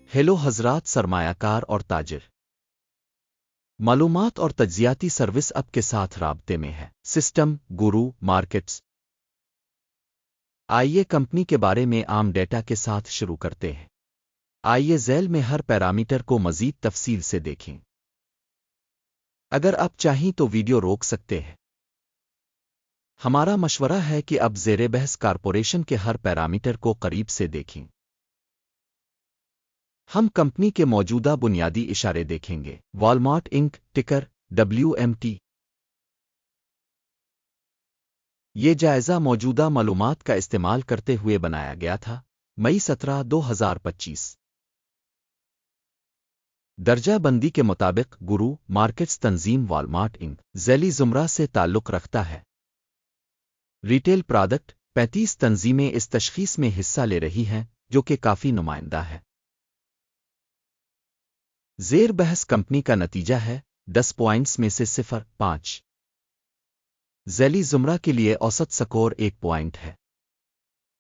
Hello حضرات سرمایہ کار اور تاجر، معلومات اور تجزیاتی سروس اب کے ساتھ رابطے میں ہے۔ سسٹم گورو مارکیٹس۔ آئیے کمپنی کے بارے میں عام ڈیٹا کے ساتھ شروع کرتے ہیں۔ آئیے ذیل میں ہر پیرامیٹر کو مزید تفصیل سے دیکھیں۔ اگر آپ چاہیں تو ویڈیو روک سکتے ہیں۔ ہمارا مشورہ ہے کہ اب زیر بحث کارپوریشن کے ہر پیرامیٹر کو قریب سے دیکھیں۔ ہم کمپنی کے موجودہ بنیادی اشارے دیکھیں گے۔ والمارٹ انک ٹکر WMT۔ یہ جائزہ موجودہ معلومات کا استعمال کرتے ہوئے بنایا گیا تھا۔ مئی 17، 2025۔ درجہ بندی کے مطابق گورو مارکیٹس تنظیم والمارٹ انک ذیلی زمرہ سے تعلق رکھتا ہے۔ ریٹیل پروڈکٹ 35 تنظیمیں اس تشخیص میں حصہ لے رہی ہیں، جو کہ کافی نمائندہ ہے۔ زیر بحث کمپنی کا نتیجہ ہے 10 پوائنٹس میں سے 0.5۔ ذیلی زمرہ کے لیے اوسط سکور 1 پوائنٹ ہے۔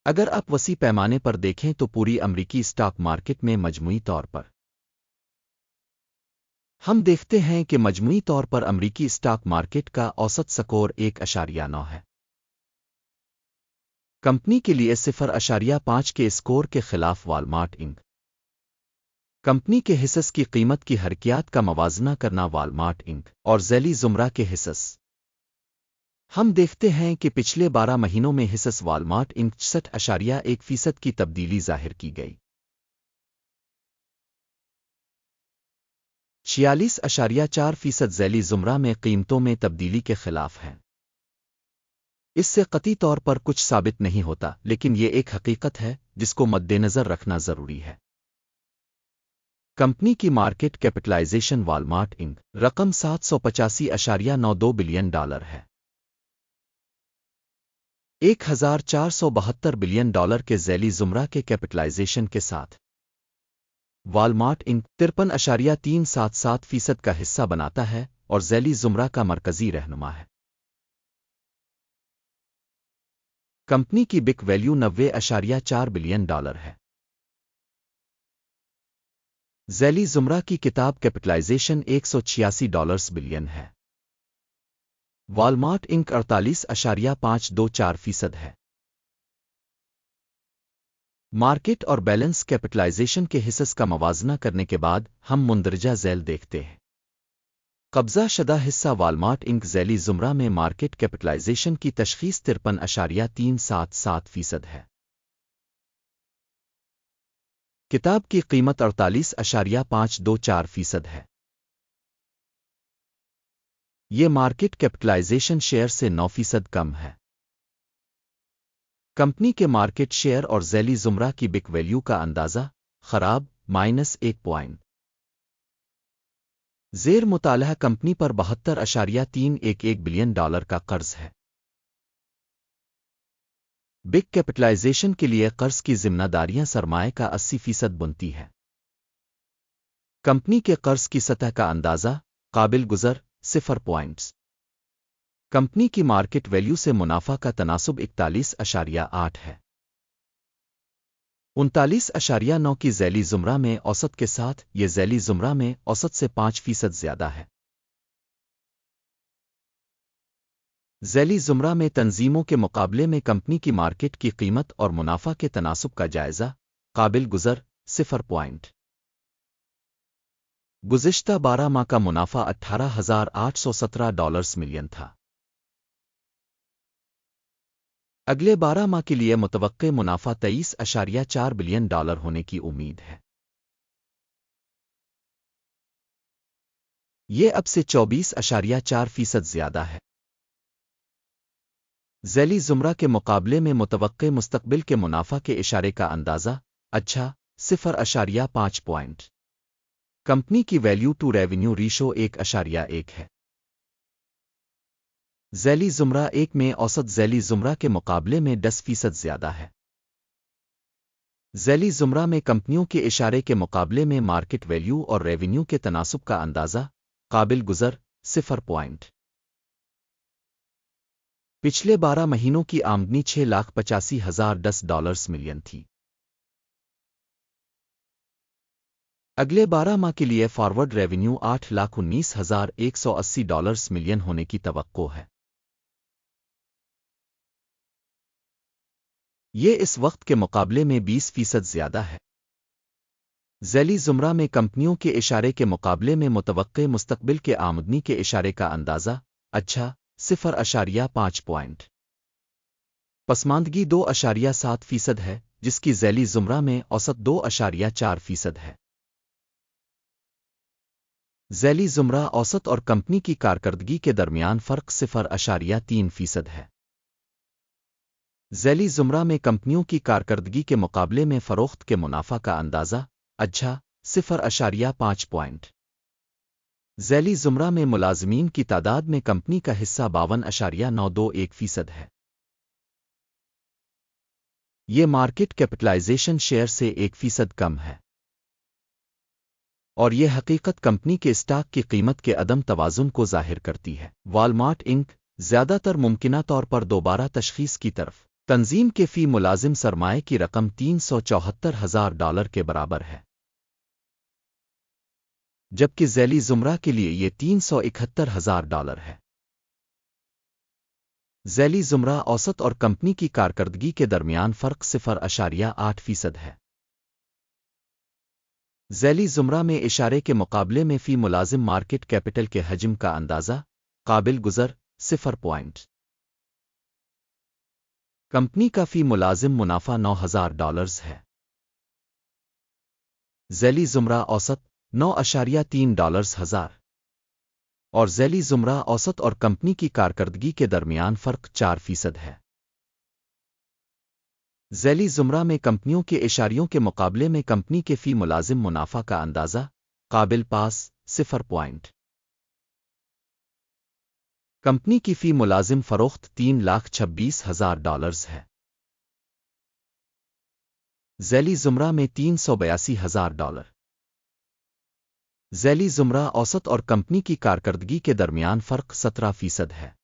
اگر آپ وسیع پیمانے پر دیکھیں تو پوری امریکی اسٹاک مارکیٹ میں مجموعی طور پر ہم دیکھتے ہیں کہ مجموعی طور پر امریکی اسٹاک مارکیٹ کا اوسط سکور 1.9 ہے۔ کمپنی کے لیے 0.5 کے اسکور کے خلاف والمارٹ انک کمپنی کے حصص کی قیمت کی حرکیات کا موازنہ کرنا والمارٹ انک اور ذیلی زمرہ کے حصص۔ ہم دیکھتے ہیں کہ پچھلے 12 مہینوں میں حصص والمارٹ انک 66.1% کی تبدیلی ظاہر کی گئی۔ 46.4% ذیلی زمرہ میں قیمتوں میں تبدیلی کے خلاف ہیں۔ اس سے قطعی طور پر کچھ ثابت نہیں ہوتا، لیکن یہ ایک حقیقت ہے جس کو مد نظر رکھنا ضروری ہے۔ کمپنی کی مارکیٹ کیپٹلائزیشن والمارٹ انک رقم $785.92 بلین ہے۔ $1,472 بلین کے ذیلی زمرہ کے کیپٹلائزیشن کے ساتھ والمارٹ انک 53.377% کا حصہ بناتا ہے اور ذیلی زمرہ کا مرکزی رہنما ہے۔ کمپنی کی بک ویلیو $90.4 بلین ہے۔ ذیلی زمرہ کی کتاب کیپٹلائزیشن $186 بلین ہے۔ والمارٹ انک 48.524% ہے۔ مارکیٹ اور بیلنس کیپٹلائزیشن کے حصص کا موازنہ کرنے کے بعد ہم مندرجہ ذیل دیکھتے ہیں۔ قبضہ شدہ حصہ والمارٹ انک ذیلی زمرہ میں مارکیٹ کیپٹلائزیشن کی تشخیص 53.377% ہے۔ کتاب کی قیمت 48.524% ہے۔ یہ مارکیٹ کیپٹلائزیشن شیئر سے 9% کم ہے۔ کمپنی کے مارکیٹ شیئر اور ذیلی زمرہ کی بک ویلیو کا اندازہ خراب -1 پوائنٹ۔ زیر مطالعہ کمپنی پر $72.311 بلین کا قرض ہے۔ بگ کیپٹلائزیشن کے لیے قرض کی ذمہ داریاں سرمائے کا 80% بنتی ہے۔ کمپنی کے قرض کی سطح کا اندازہ قابل گزر 0 پوائنٹس۔ کمپنی کی مارکیٹ ویلیو سے منافع کا تناسب 41.8 ہے۔ 39.9 کی ذیلی زمرہ میں اوسط کے ساتھ یہ ذیلی زمرہ میں اوسط سے 5% زیادہ ہے۔ ذیلی زمرہ میں تنظیموں کے مقابلے میں کمپنی کی مارکیٹ کی قیمت اور منافع کے تناسب کا جائزہ قابل گزر 0 پوائنٹ۔ گزشتہ 12 ماہ کا منافع $18,817 ملین تھا۔ اگلے 12 ماہ کے لیے متوقع منافع $23.4 بلین ہونے کی امید ہے۔ یہ اب سے 24.4% زیادہ ہے۔ ذیلی زمرہ کے مقابلے میں متوقع مستقبل کے منافع کے اشارے کا اندازہ 0.5 پوائنٹ۔ کمپنی کی ویلیو ٹو ریونیو ریشو 1.1 ہے۔ ذیلی زمرہ 1 میں اوسط ذیلی زمرہ کے مقابلے میں 10% زیادہ ہے۔ ذیلی زمرہ میں کمپنیوں کے اشارے کے مقابلے میں مارکیٹ ویلیو اور ریونیو کے تناسب کا اندازہ قابل گزر 0 پوائنٹ۔ پچھلے 12 مہینوں کی آمدنی $6,85,010 ملین تھی۔ اگلے 12 ماہ کے لیے فارورڈ ریونیو $8,19,180 ملین ہونے کی توقع ہے۔ یہ اس وقت کے مقابلے میں 20% زیادہ ہے۔ ذیلی زمرہ میں کمپنیوں کے اشارے کے مقابلے میں متوقع مستقبل کے آمدنی کے اشارے کا اندازہ اچھا 0.5 پوائنٹ پسماندگی 2.7% ہے، جس کی ذیلی زمرہ میں اوسط 2.4% ہے۔ ذیلی زمرہ اوسط اور کمپنی کی کارکردگی کے درمیان فرق 0.3% ہے۔ ذیلی زمرہ میں کمپنیوں کی کارکردگی کے مقابلے میں فروخت کے منافع کا اندازہ اچھا 0.5 پوائنٹ۔ ذیلی زمرہ میں ملازمین کی تعداد میں کمپنی کا حصہ 52.921% ہے۔ یہ مارکیٹ کیپٹلائزیشن شیئر سے 1% کم ہے، اور یہ حقیقت کمپنی کے اسٹاک کی قیمت کے عدم توازن کو ظاہر کرتی ہے۔ والمارٹ انک زیادہ تر ممکنہ طور پر دوبارہ تشخیص کی طرف تنظیم کے فی ملازم سرمائے کی رقم $374,000 کے برابر ہے، جبکہ ذیلی زمرہ کے لیے یہ $371,000 ہے۔ ذیلی زمرہ اوسط اور کمپنی کی کارکردگی کے درمیان فرق 0.8% ہے۔ ذیلی زمرہ میں اشارے کے مقابلے میں فی ملازم مارکیٹ کیپٹل کے حجم کا اندازہ قابل گزر 0 پوائنٹ۔ کمپنی کا فی ملازم منافع $9,000 ہے۔ ذیلی زمرہ اوسط $9.3 اور ذیلی زمرہ اوسط اور کمپنی کی کارکردگی کے درمیان فرق 4% ہے۔ ذیلی زمرہ میں کمپنیوں کے اشاریوں کے مقابلے میں کمپنی کے فی ملازم منافع کا اندازہ قابل پاس 0 پوائنٹ۔ کمپنی کی فی ملازم فروخت $3,26,000 ہے۔ ذیلی زمرہ میں $382,000۔ ذیلی زمرہ اوسط اور کمپنی کی کارکردگی کے درمیان فرق 17% ہے۔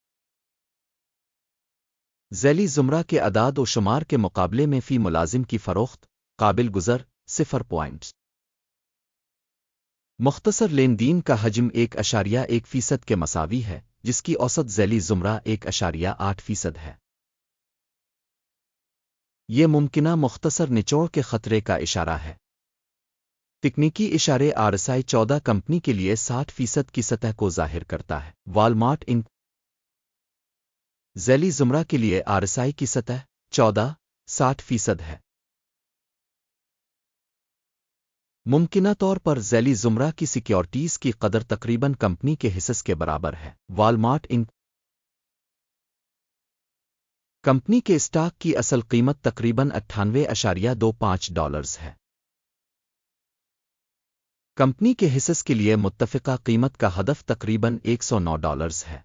ذیلی زمرہ کے اعداد و شمار کے مقابلے میں فی ملازم کی فروخت قابل گزر 0 پوائنٹ۔ مختصر لین دین کا حجم 1.1% کے مساوی ہے، جس کی اوسط ذیلی زمرہ 1.8% ہے۔ یہ ممکنہ مختصر نچوڑ کے خطرے کا اشارہ ہے۔ تکنیکی اشارے RSI 14 کمپنی کے لیے 60% کی سطح کو ظاہر کرتا ہے۔ والمارٹ انک ذیلی زمرہ کے لیے RSI کی سطح 60% ہے۔ ممکنہ طور پر ذیلی زمرہ کی سیکیورٹیز کی قدر تقریباً کمپنی کے حصص کے برابر ہے۔ والمارٹ انک کمپنی کے اسٹاک کی اصل قیمت تقریباً $98.25 ہے۔ کمپنی کے حصص کے لیے متفقہ قیمت کا ہدف تقریباً $109 ہے۔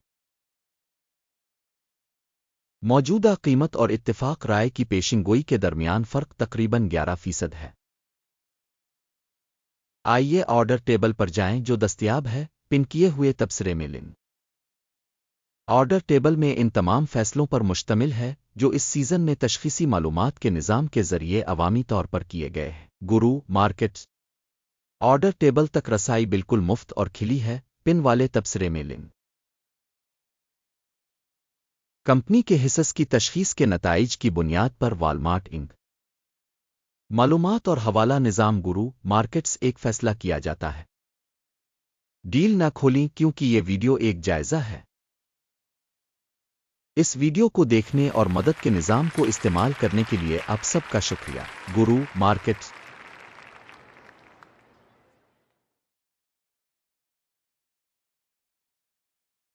موجودہ قیمت اور اتفاق رائے کی پیشن گوئی کے درمیان فرق تقریباً 11% ہے۔ آئیے آرڈر ٹیبل پر جائیں جو دستیاب ہے پن کیے ہوئے تبصرے میں لنک۔ آرڈر ٹیبل میں ان تمام فیصلوں پر مشتمل ہے جو اس سیزن میں تشخیصی معلومات کے نظام کے ذریعے عوامی طور پر کیے گئے ہیں۔ گرو مارکیٹس آرڈر ٹیبل تک رسائی بالکل مفت اور کھلی ہے پن والے تبصرے میں لنک۔ کمپنی کے حصص کی تشخیص کے نتائج کی بنیاد پر والمارٹ انک معلومات اور حوالہ نظام گرو مارکیٹس ایک فیصلہ کیا جاتا ہے۔ ڈیل نہ کھولیں کیونکہ یہ ویڈیو ایک جائزہ ہے۔ اس ویڈیو کو دیکھنے اور مدد کے نظام کو استعمال کرنے کے لیے آپ سب کا شکریہ۔ گرو مارکیٹس